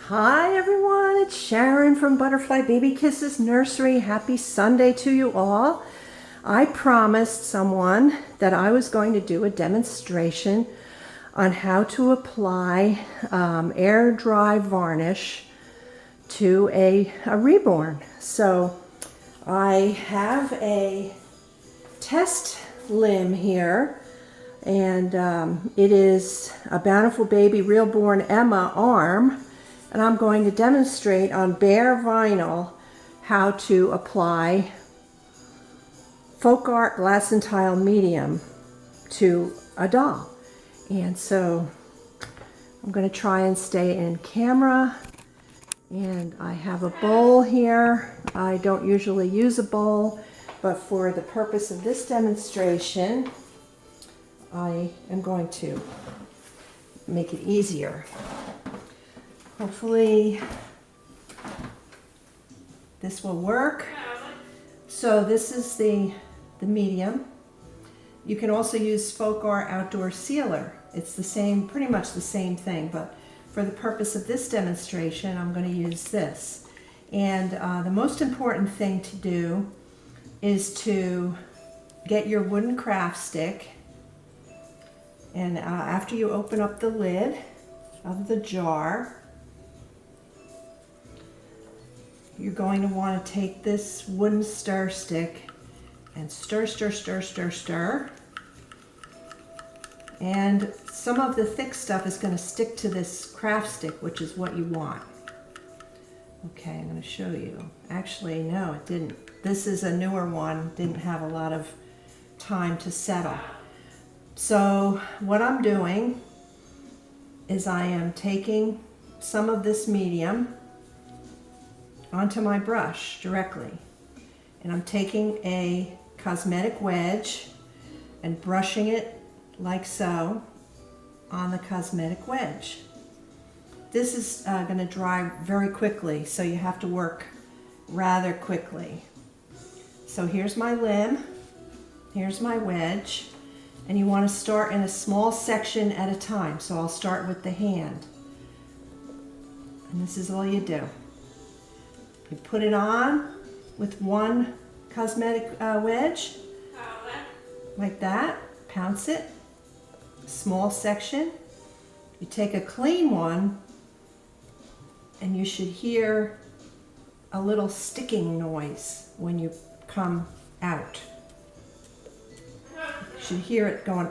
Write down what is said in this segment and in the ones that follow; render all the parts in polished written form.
Hi everyone, it's Sharon from Butterfly Baby Kisses Nursery. Happy Sunday to you all. I promised someone that I was going to do a demonstration on how to apply air dry varnish to a reborn. So I have a test limb here, and it is a Bountiful Baby Reborn Emma arm. And I'm going to demonstrate on bare vinyl how to apply folk art glass and tile medium to a doll. And so I'm going to try and stay in camera. And I have a bowl here. I don't usually use a bowl, but for the purpose of this demonstration, I am going to make it easier. Hopefully this will work. So this is the medium. You can also use folk art outdoor sealer. It's the same, pretty much the same thing, but for the purpose of this demonstration, I'm going to use this. And the most important thing to do is to get your wooden craft stick, and after you open up the lid of the jar, you're going to want to take this wooden stir stick and stir, stir, stir, stir, stir. And some of the thick stuff is going to stick to this craft stick, which is what you want. Okay, I'm going to show you. Actually, no, it didn't. This is a newer one. Didn't have a lot of time to settle. So what I'm doing is I am taking some of this medium onto my brush directly, and I'm taking a cosmetic wedge and brushing it like so on the cosmetic wedge. This is going to dry very quickly, so you have to work rather quickly. So here's my limb, here's my wedge, and you want to start in a small section at a time. So I'll start with the hand, and this is all you do. You put it on with one cosmetic wedge, like that, pounce it, small section. You take a clean one, and you should hear a little sticking noise when you come out. You should hear it going.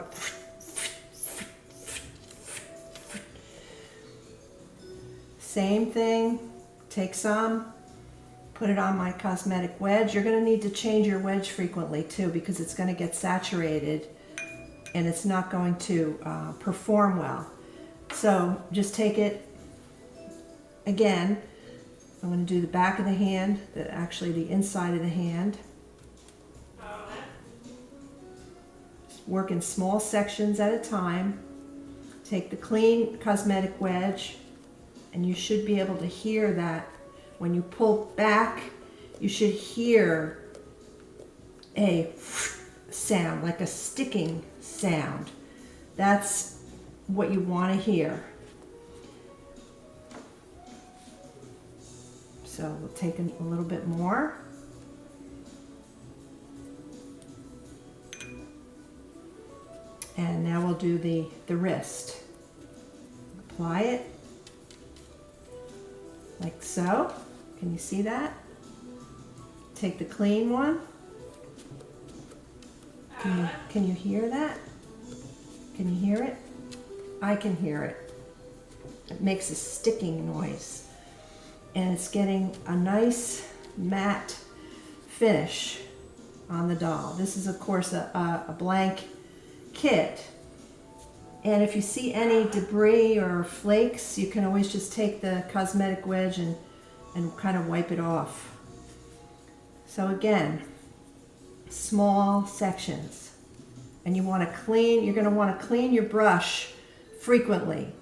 Same thing, take some, put it on my cosmetic wedge. You're going to need to change your wedge frequently too, because it's going to get saturated and it's not going to perform well. So just take it again. I'm going to do the back of the hand, actually the inside of the hand. Just work in small sections at a time. Take the clean cosmetic wedge, and you should be able to hear that. When you pull back, you should hear a sound, like a sticking sound. That's what you want to hear. So we'll take a little bit more. And now we'll do the wrist. Apply it like so. Can you see that? Take the clean one. Can you hear that? Can you hear it? I can hear it. It makes a sticking noise. And it's getting a nice matte finish on the doll. This is, of course, a blank kit. And if you see any debris or flakes, you can always just take the cosmetic wedge and kind of wipe it off. So again, small sections. And you want to clean, you're going to want to clean your brush frequently,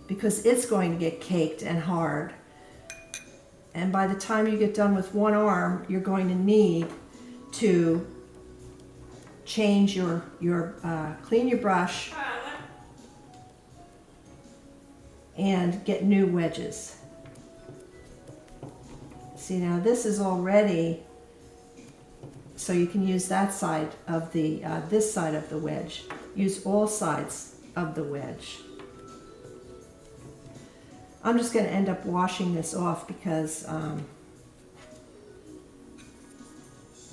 because it's going to get caked and hard. And by the time you get done with one arm, you're going to need to change clean your brush and get new wedges. See, now this is already, so you can use that side of the, this side of the wedge. Use all sides of the wedge. I'm just going to end up washing this off because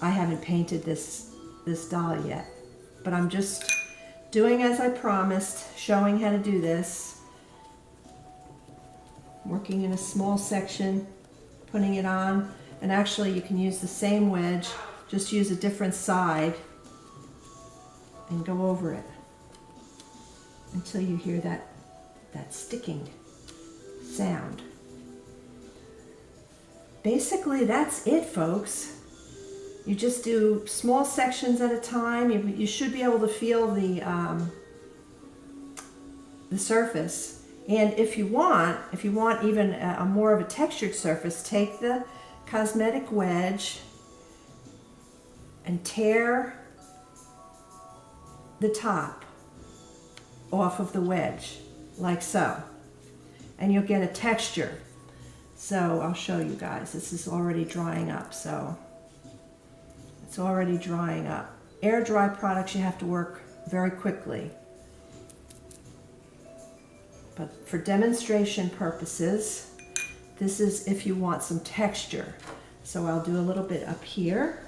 I haven't painted this doll yet. But I'm just doing as I promised, showing how to do this. Working in a small section, putting it on. And actually you can use the same wedge, just use a different side and go over it until you hear that sticking sound. Basically, that's it, folks. You just do small sections at a time. You should be able to feel the surface. And if you want even a more of a textured surface, take the cosmetic wedge and tear the top off of the wedge, like so. And you'll get a texture. So I'll show you guys. This is already drying up, so it's already drying up. Air dry products, you have to work very quickly. But for demonstration purposes, this is if you want some texture. So I'll do a little bit up here.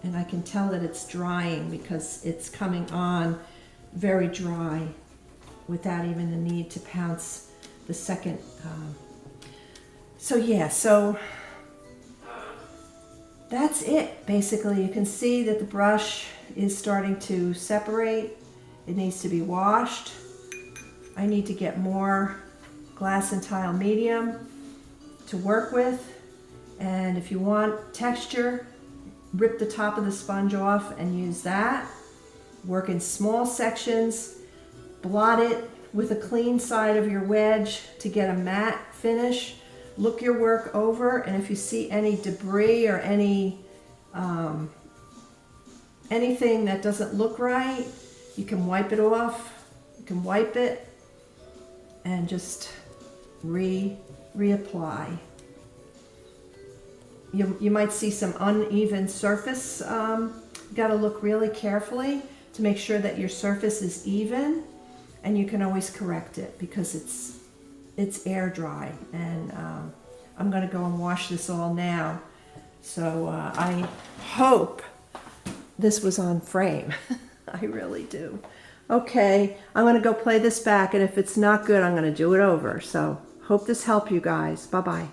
And I can tell that it's drying because it's coming on very dry without even the need to pounce the second. So yeah, so that's it. Basically, you can see that the brush is starting to separate. It needs to be washed. I need to get more glass and tile medium to work with. And if you want texture, rip the top of the sponge off and use that. Work in small sections. Blot it with a clean side of your wedge to get a matte finish. Look your work over, and if you see any debris or any anything that doesn't look right, you can wipe it off. You can wipe it and just reapply. You might see some uneven surface. You got to look really carefully to make sure that your surface is even, and you can always correct it because it's air dry. And I'm going to go and wash this all now. So I hope this was on frame. I really do. Okay, I'm going to go play this back, and if it's not good, I'm going to do it over. So hope this helped you guys. Bye-bye.